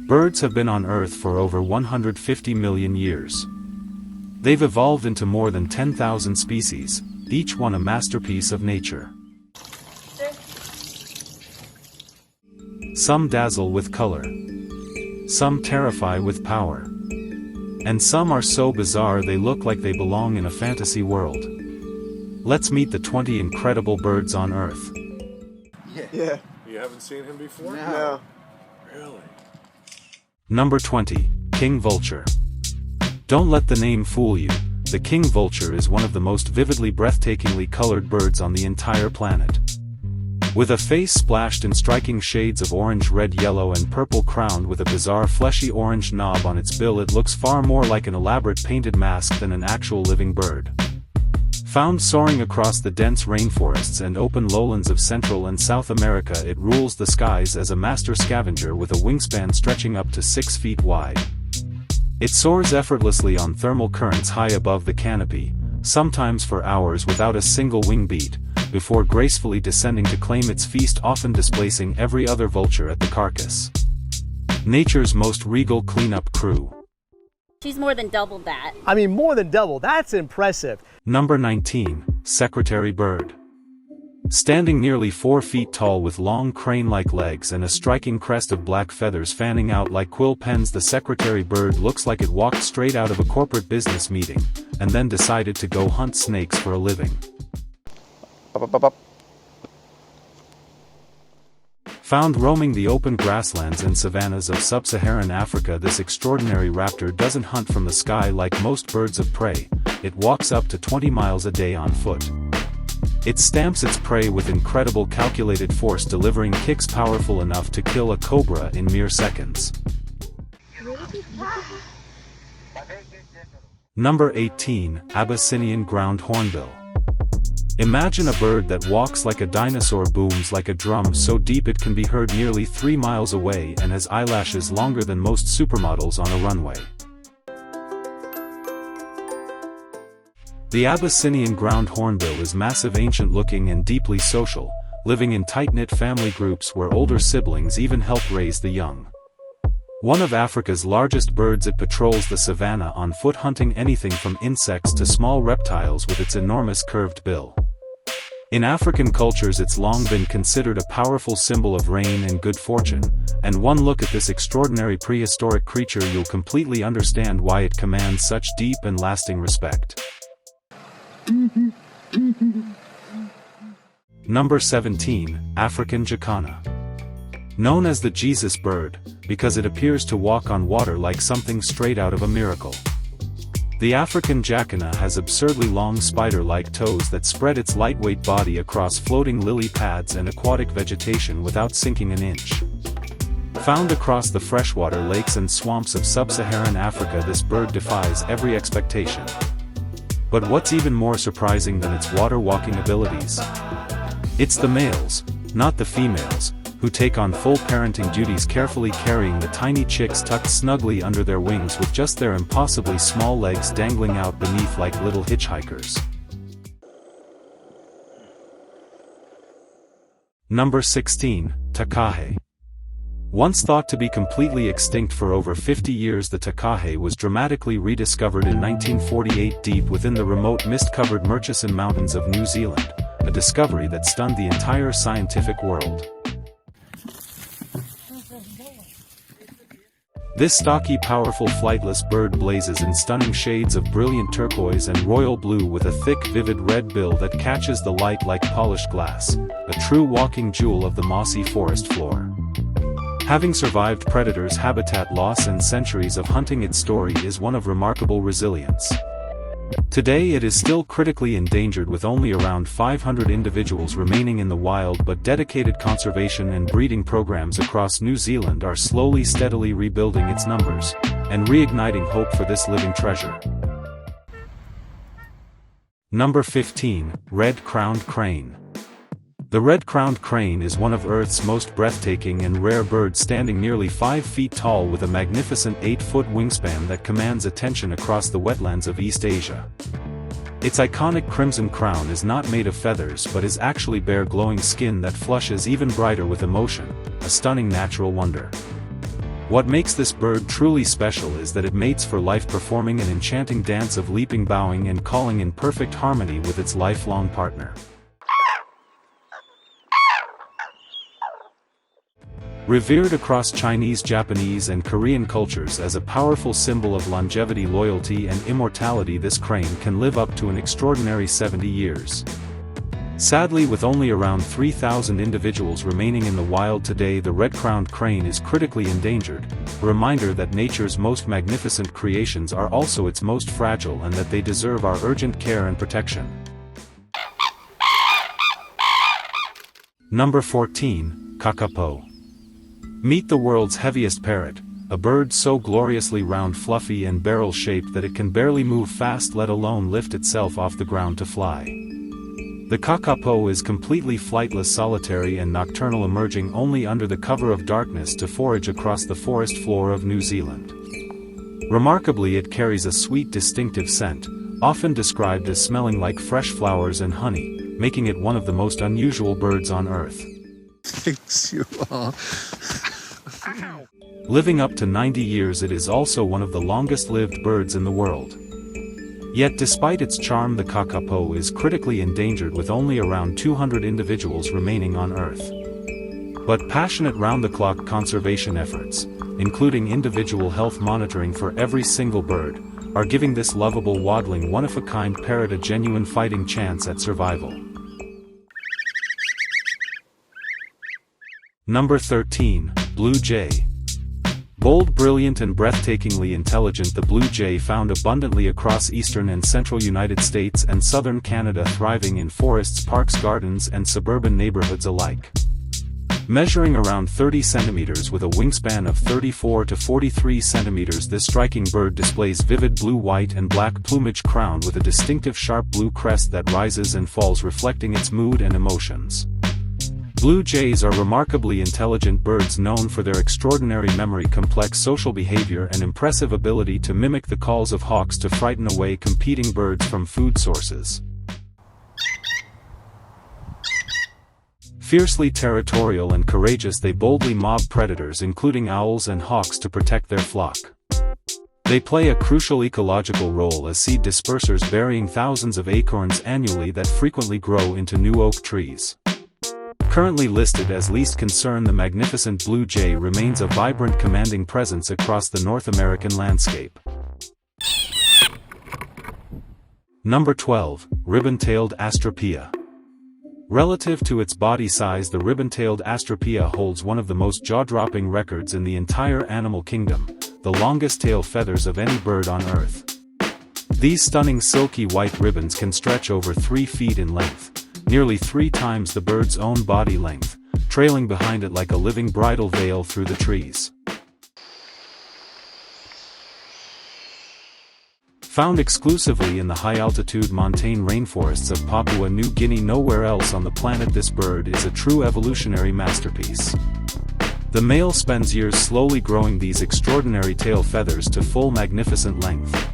Birds have been on Earth for over 150 million years. They've evolved into more than 10,000 species, each one a masterpiece of nature. Some dazzle with color. Some terrify with power. And some are so bizarre they look like they belong in a fantasy world. Let's meet the 20 incredible birds on Earth. Yeah. You haven't seen him before? No. Really? Number 20, King Vulture. Don't let the name fool you. The king vulture is one of the most vividly breathtakingly colored birds on the entire planet. With a face splashed in striking shades of orange, red, yellow and purple, crowned with a bizarre fleshy orange knob on its bill, it looks far more like an elaborate painted mask than an actual living bird. Found soaring across the dense rainforests and open lowlands of Central and South America, it rules the skies as a master scavenger with a wingspan stretching up to 6 feet wide. It soars effortlessly on thermal currents high above the canopy, sometimes for hours without a single wing beat, before gracefully descending to claim its feast, often displacing every other vulture at the carcass. Nature's most regal cleanup crew. She's more than double that. I mean, more than double. That's impressive. Number 19, Secretary Bird. Standing nearly 4 feet tall with long crane-like legs and a striking crest of black feathers fanning out like quill pens, the secretary bird looks like it walked straight out of a corporate business meeting, and then decided to go hunt snakes for a living. Found roaming the open grasslands and savannas of sub-Saharan Africa, this extraordinary raptor doesn't hunt from the sky like most birds of prey. It walks up to 20 miles a day on foot. It stamps its prey with incredible calculated force, delivering kicks powerful enough to kill a cobra in mere seconds. Number 18, Abyssinian ground hornbill. Imagine a bird that walks like a dinosaur, booms like a drum so deep it can be heard nearly 3 miles away, and has eyelashes longer than most supermodels on a runway. The Abyssinian ground hornbill is massive, ancient-looking and deeply social, living in tight-knit family groups where older siblings even help raise the young. One of Africa's largest birds, it patrols the savanna on foot, hunting anything from insects to small reptiles with its enormous curved bill. In African cultures, it's long been considered a powerful symbol of rain and good fortune, and one look at this extraordinary prehistoric creature, you'll completely understand why it commands such deep and lasting respect. Number 17, African Jacana. Known as the Jesus bird, because it appears to walk on water like something straight out of a miracle. The African jacana has absurdly long spider-like toes that spread its lightweight body across floating lily pads and aquatic vegetation without sinking an inch. Found across the freshwater lakes and swamps of sub-Saharan Africa, this bird defies every expectation. But what's even more surprising than its water-walking abilities? It's the males, not the females, who take on full parenting duties, carefully carrying the tiny chicks tucked snugly under their wings with just their impossibly small legs dangling out beneath like little hitchhikers. Number 16, Takahe. Once thought to be completely extinct for over 50 years, the Takahe was dramatically rediscovered in 1948 deep within the remote mist-covered Murchison Mountains of New Zealand, a discovery that stunned the entire scientific world. This stocky, powerful flightless bird blazes in stunning shades of brilliant turquoise and royal blue, with a thick, vivid red bill that catches the light like polished glass, a true walking jewel of the mossy forest floor. Having survived predators, habitat loss and centuries of hunting, its story is one of remarkable resilience. Today it is still critically endangered, with only around 500 individuals remaining in the wild, but dedicated conservation and breeding programs across New Zealand are slowly, steadily rebuilding its numbers, and reigniting hope for this living treasure. Number 15, Red-crowned crane. The red-crowned crane is one of Earth's most breathtaking and rare birds, standing nearly 5 feet tall with a magnificent 8-foot wingspan that commands attention across the wetlands of East Asia. Its iconic crimson crown is not made of feathers but is actually bare, glowing skin that flushes even brighter with emotion, a stunning natural wonder. What makes this bird truly special is that it mates for life, performing an enchanting dance of leaping, bowing and calling in perfect harmony with its lifelong partner. Revered across Chinese, Japanese and Korean cultures as a powerful symbol of longevity, loyalty and immortality, this crane can live up to an extraordinary 70 years. Sadly, with only around 3,000 individuals remaining in the wild today, the red-crowned crane is critically endangered, a reminder that nature's most magnificent creations are also its most fragile and that they deserve our urgent care and protection. Number 14, Kakapo. Meet the world's heaviest parrot, a bird so gloriously round, fluffy and barrel-shaped that it can barely move fast, let alone lift itself off the ground to fly. The Kakapo is completely flightless, solitary and nocturnal, emerging only under the cover of darkness to forage across the forest floor of New Zealand. Remarkably, it carries a sweet, distinctive scent, often described as smelling like fresh flowers and honey, making it one of the most unusual birds on Earth. Thanks, you are. Living up to 90 years, it is also one of the longest-lived birds in the world. Yet despite its charm, the Kakapo is critically endangered, with only around 200 individuals remaining on Earth. But passionate round-the-clock conservation efforts, including individual health monitoring for every single bird, are giving this lovable, waddling, one-of-a-kind parrot a genuine fighting chance at survival. Number 13, Blue Jay. Bold, brilliant and breathtakingly intelligent, the blue jay found abundantly across eastern and central United States and southern Canada, thriving in forests, parks, gardens and suburban neighborhoods alike. Measuring around 30 centimeters with a wingspan of 34 to 43 centimeters, this striking bird displays vivid blue, white and black plumage crowned with a distinctive sharp blue crest that rises and falls, reflecting its mood and emotions. Blue jays are remarkably intelligent birds known for their extraordinary memory, complex social behavior and impressive ability to mimic the calls of hawks to frighten away competing birds from food sources. Fiercely territorial and courageous, they boldly mob predators including owls and hawks to protect their flock. They play a crucial ecological role as seed dispersers, burying thousands of acorns annually that frequently grow into new oak trees. Currently listed as least concern, the magnificent blue jay remains a vibrant, commanding presence across the North American landscape. Number 12, Ribbon-tailed astrapia. Relative to its body size, the ribbon-tailed astrapia holds one of the most jaw-dropping records in the entire animal kingdom, the longest tail feathers of any bird on Earth. These stunning silky white ribbons can stretch over 3 feet in length, nearly 3 times the bird's own body length, trailing behind it like a living bridal veil through the trees. Found exclusively in the high-altitude montane rainforests of Papua New Guinea, nowhere else on the planet, this bird is a true evolutionary masterpiece. The male spends years slowly growing these extraordinary tail feathers to full magnificent length.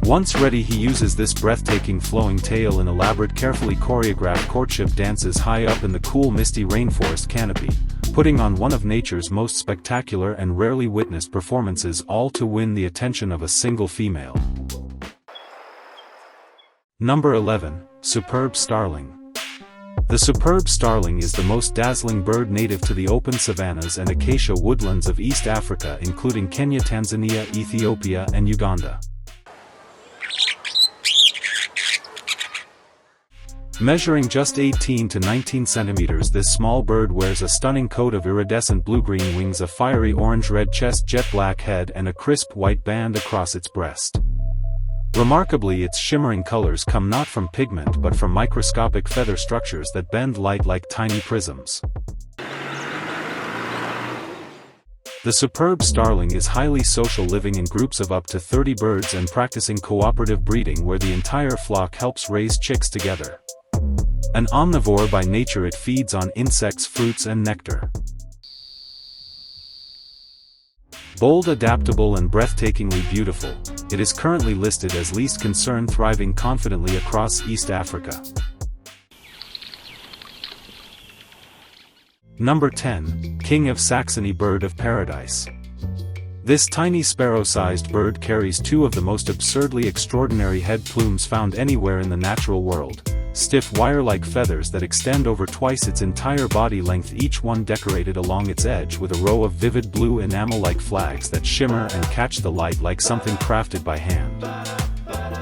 Once ready, he uses this breathtaking flowing tail in elaborate, carefully choreographed courtship dances high up in the cool, misty rainforest canopy, putting on one of nature's most spectacular and rarely witnessed performances, all to win the attention of a single female. Number 11, Superb Starling. The superb starling is the most dazzling bird native to the open savannas and acacia woodlands of East Africa, including Kenya, Tanzania, Ethiopia and Uganda. Measuring just 18 to 19 centimeters, this small bird wears a stunning coat of iridescent blue-green wings, a fiery orange-red chest, jet black head and a crisp white band across its breast. Remarkably, its shimmering colors come not from pigment but from microscopic feather structures that bend light like tiny prisms. The superb starling is highly social, living in groups of up to 30 birds and practicing cooperative breeding where the entire flock helps raise chicks together. An omnivore by nature, it feeds on insects, fruits and nectar. Bold, adaptable and breathtakingly beautiful, it is currently listed as least concern, thriving confidently across East Africa. Number 10, King of Saxony, Bird of Paradise. This tiny sparrow-sized bird carries two of the most absurdly extraordinary head plumes found anywhere in the natural world, stiff wire-like feathers that extend over twice its entire body length, each one decorated along its edge with a row of vivid blue enamel-like flags that shimmer and catch the light like something crafted by hand.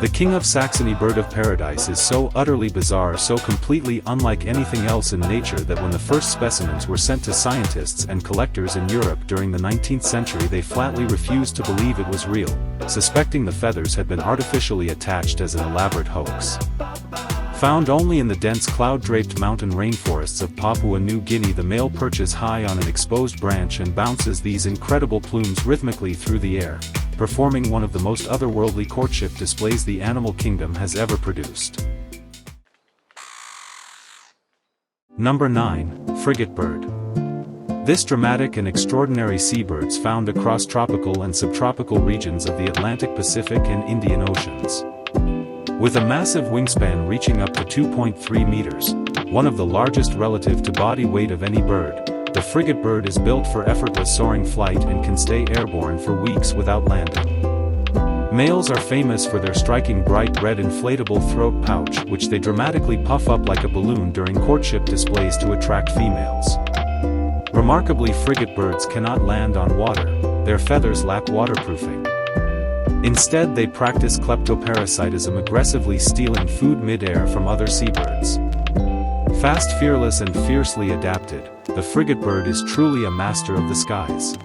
The king of Saxony bird of paradise is so utterly bizarre, so completely unlike anything else in nature that when the first specimens were sent to scientists and collectors in Europe during the 19th century, they flatly refused to believe it was real, suspecting the feathers had been artificially attached as an elaborate hoax. Found only in the dense cloud-draped mountain rainforests of Papua New Guinea, the male perches high on an exposed branch and bounces these incredible plumes rhythmically through the air, performing one of the most otherworldly courtship displays the animal kingdom has ever produced. Number 9. Frigate bird. This dramatic and extraordinary seabirds found across tropical and subtropical regions of the Atlantic, Pacific and Indian Oceans. With a massive wingspan reaching up to 2.3 meters, one of the largest relative to body weight of any bird, the frigate bird is built for effortless soaring flight and can stay airborne for weeks without landing. Males are famous for their striking bright red inflatable throat pouch, which they dramatically puff up like a balloon during courtship displays to attract females. Remarkably, frigate birds cannot land on water, their feathers lack waterproofing. Instead, they practice kleptoparasitism, aggressively stealing food mid-air from other seabirds. Fast, fearless and fiercely adapted, the frigate bird is truly a master of the skies.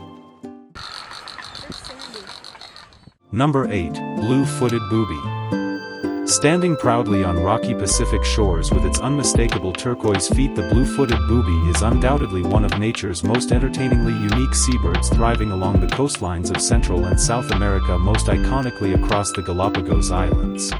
Number 8. Blue-footed booby. Standing proudly on rocky Pacific shores with its unmistakable turquoise feet, the blue-footed booby is undoubtedly one of nature's most entertainingly unique seabirds, thriving along the coastlines of Central and South America, most iconically across the Galapagos Islands.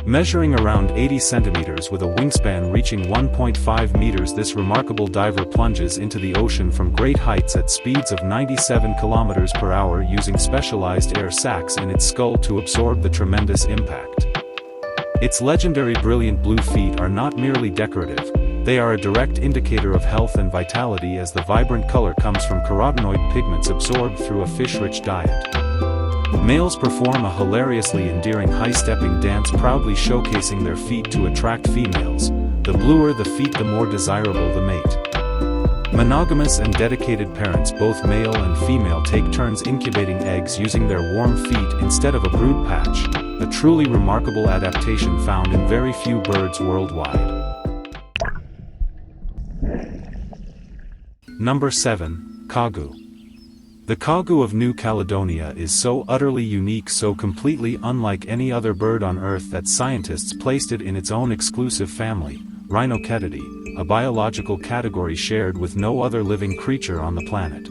Measuring around 80 centimeters with a wingspan reaching 1.5 meters, this remarkable diver plunges into the ocean from great heights at speeds of 97 kilometers per hour, using specialized air sacs in its skull to absorb the tremendous impact. Its legendary brilliant blue feet are not merely decorative, they are a direct indicator of health and vitality, as the vibrant color comes from carotenoid pigments absorbed through a fish-rich diet. Males perform a hilariously endearing high-stepping dance, proudly showcasing their feet to attract females. The bluer the feet, the more desirable the mate. Monogamous and dedicated parents, both male and female, take turns incubating eggs using their warm feet instead of a brood patch, a truly remarkable adaptation found in very few birds worldwide. Number 7. Kagu. The Kagu of New Caledonia is so utterly unique, so completely unlike any other bird on Earth, that scientists placed it in its own exclusive family, Rhinocetidae, a biological category shared with no other living creature on the planet.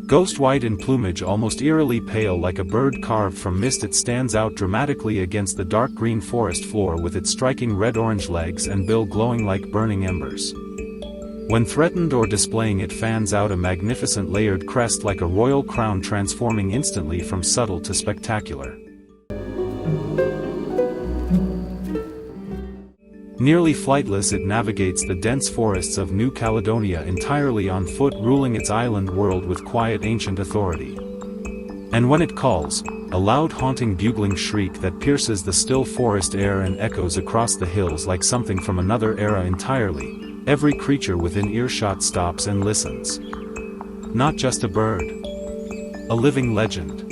Ghost white in plumage, almost eerily pale like a bird carved from mist, it stands out dramatically against the dark green forest floor, with its striking red-orange legs and bill glowing like burning embers. When threatened or displaying, it fans out a magnificent layered crest like a royal crown, transforming instantly from subtle to spectacular. Nearly flightless, it navigates the dense forests of New Caledonia entirely on foot, ruling its island world with quiet ancient authority. And when it calls, a loud haunting bugling shriek that pierces the still forest air and echoes across the hills like something from another era entirely. Every creature within earshot stops and listens. Not just a bird. A living legend.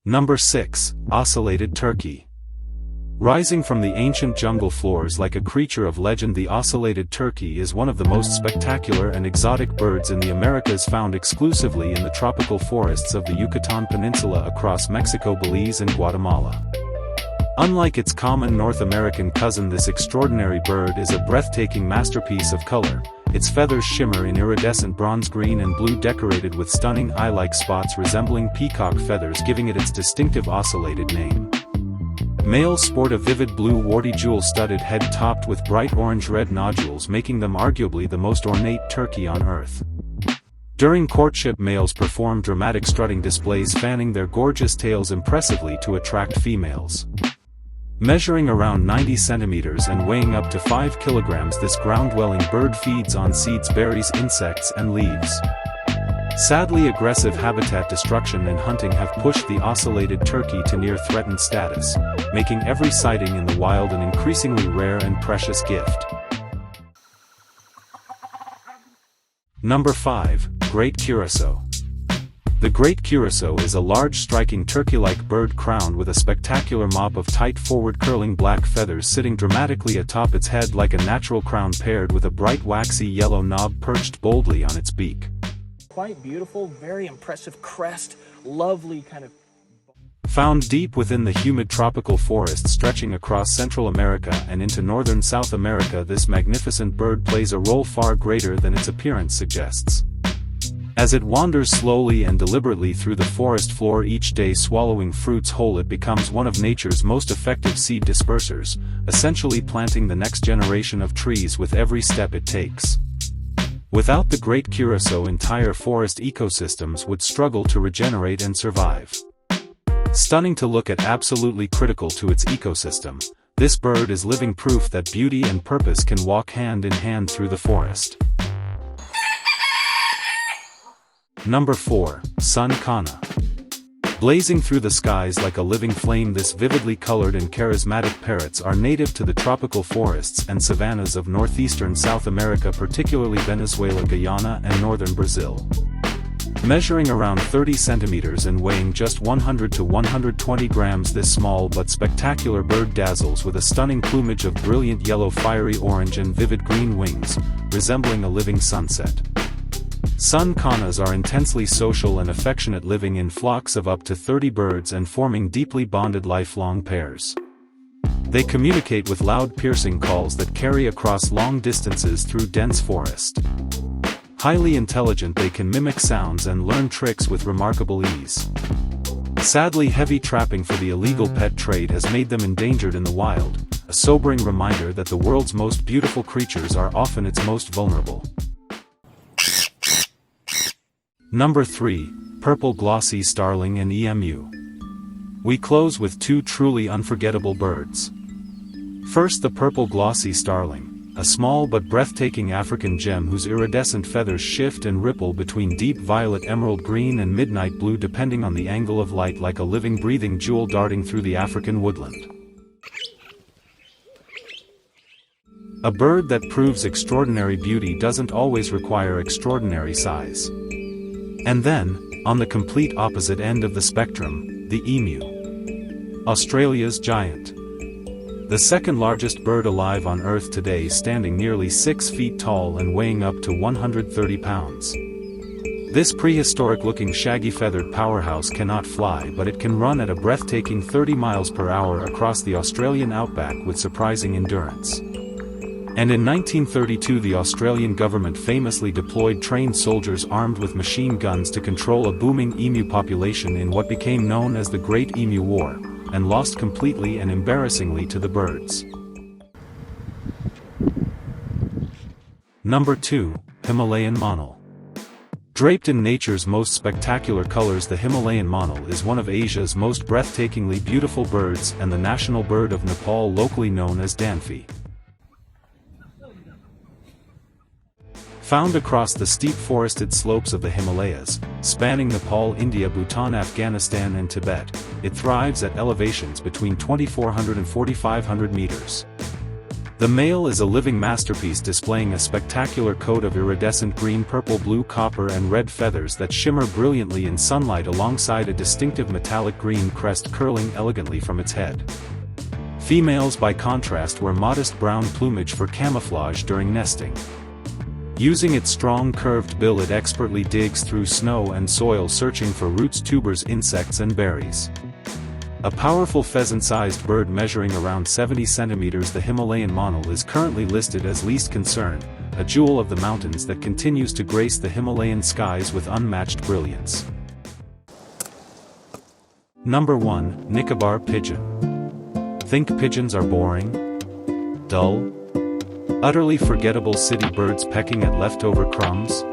Number 6. Ocellated turkey. Rising from the ancient jungle floors like a creature of legend, the ocellated turkey is one of the most spectacular and exotic birds in the Americas, found exclusively in the tropical forests of the Yucatan Peninsula across Mexico, Belize and Guatemala. Unlike its common North American cousin, this extraordinary bird is a breathtaking masterpiece of color. Its feathers shimmer in iridescent bronze, green and blue, decorated with stunning eye-like spots resembling peacock feathers, giving it its distinctive ocellated name. Males sport a vivid blue, warty, jewel-studded head topped with bright orange-red nodules, making them arguably the most ornate turkey on Earth. During courtship, males perform dramatic strutting displays, fanning their gorgeous tails impressively to attract females. Measuring around 90 centimeters and weighing up to 5 kilograms, this ground-dwelling bird feeds on seeds, berries, insects, and leaves. Sadly, aggressive habitat destruction and hunting have pushed the ocellated turkey to near threatened status, making every sighting in the wild an increasingly rare and precious gift. Number 5. Great Curassow. The great curassow is a large, striking turkey-like bird crowned with a spectacular mop of tight forward curling black feathers sitting dramatically atop its head like a natural crown, paired with a bright waxy yellow knob perched boldly on its beak. Quite beautiful, very impressive crest, lovely kind of... Found deep within the humid tropical forests stretching across Central America and into northern South America, this magnificent bird plays a role far greater than its appearance suggests. As it wanders slowly and deliberately through the forest floor each day, swallowing fruits whole, it becomes one of nature's most effective seed dispersers, essentially planting the next generation of trees with every step it takes. Without the great curassow, entire forest ecosystems would struggle to regenerate and survive. Stunning to look at, absolutely critical to its ecosystem, this bird is living proof that beauty and purpose can walk hand in hand through the forest. Number 4. Sun Kana. Blazing through the skies like a living flame, this vividly colored and charismatic parrots are native to the tropical forests and savannas of northeastern South America, particularly Venezuela, Guyana, and northern Brazil. Measuring around 30 centimeters and weighing just 100 to 120 grams, this small but spectacular bird dazzles with a stunning plumage of brilliant yellow, fiery orange, and vivid green wings, resembling a living sunset. Sun kanas are intensely social and affectionate, living in flocks of up to 30 birds and forming deeply bonded lifelong pairs. They communicate with loud, piercing calls that carry across long distances through dense forest. Highly intelligent, they can mimic sounds and learn tricks with remarkable ease. Sadly, heavy trapping for the illegal pet trade has made them endangered in the wild, a sobering reminder that the world's most beautiful creatures are often its most vulnerable. Number 3. Purple glossy starling and emu. We close with two truly unforgettable birds. First, the purple glossy starling, a small but breathtaking African gem whose iridescent feathers shift and ripple between deep violet, emerald green, and midnight blue depending on the angle of light, like a living, breathing jewel darting through the African woodland. A bird that proves extraordinary beauty doesn't always require extraordinary size. And then, on the complete opposite end of the spectrum, the emu. Australia's giant. The second largest bird alive on Earth today, standing nearly 6 feet tall and weighing up to 130 pounds. This prehistoric-looking shaggy-feathered powerhouse cannot fly, but it can run at a breathtaking 30 miles per hour across the Australian outback with surprising endurance. And in 1932, the Australian government famously deployed trained soldiers armed with machine guns to control a booming emu population in what became known as the Great Emu War, and lost completely and embarrassingly to the birds. Number 2. Himalayan monal. Draped in nature's most spectacular colors, the Himalayan monal is one of Asia's most breathtakingly beautiful birds and the national bird of Nepal, locally known as danfi. Found across the steep forested slopes of the Himalayas, spanning Nepal, India, Bhutan, Afghanistan, and Tibet, it thrives at elevations between 2,400 and 4,500 meters. The male is a living masterpiece, displaying a spectacular coat of iridescent green, purple, blue, copper, and red feathers that shimmer brilliantly in sunlight, alongside a distinctive metallic green crest curling elegantly from its head. Females, by contrast, wear modest brown plumage for camouflage during nesting. Using its strong curved bill, it expertly digs through snow and soil, searching for roots, tubers, insects, and berries. A powerful pheasant-sized bird measuring around 70 centimeters, the Himalayan monal is currently listed as least concern, a jewel of the mountains that continues to grace the Himalayan skies with unmatched brilliance. Number 1. Nicobar pigeon. Think pigeons are boring? Dull? Utterly forgettable city birds pecking at leftover crumbs?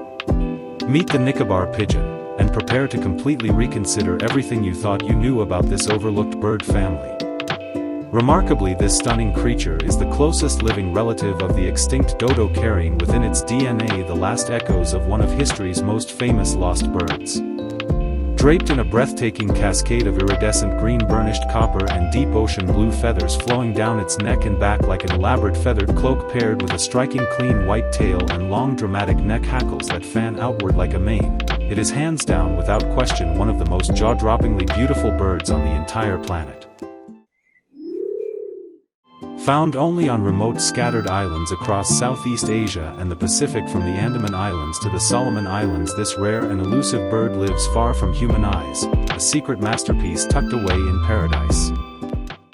Meet the Nicobar pigeon, and prepare to completely reconsider everything you thought you knew about this overlooked bird family. Remarkably, this stunning creature is the closest living relative of the extinct dodo, carrying within its DNA the last echoes of one of history's most famous lost birds. Draped in a breathtaking cascade of iridescent green burnished copper and deep ocean blue feathers flowing down its neck and back like an elaborate feathered cloak, paired with a striking clean white tail and long dramatic neck hackles that fan outward like a mane, it is hands down without question one of the most jaw-droppingly beautiful birds on the entire planet. Found only on remote scattered islands across Southeast Asia and the Pacific, from the Andaman Islands to the Solomon Islands, this rare and elusive bird lives far from human eyes, a secret masterpiece tucked away in paradise.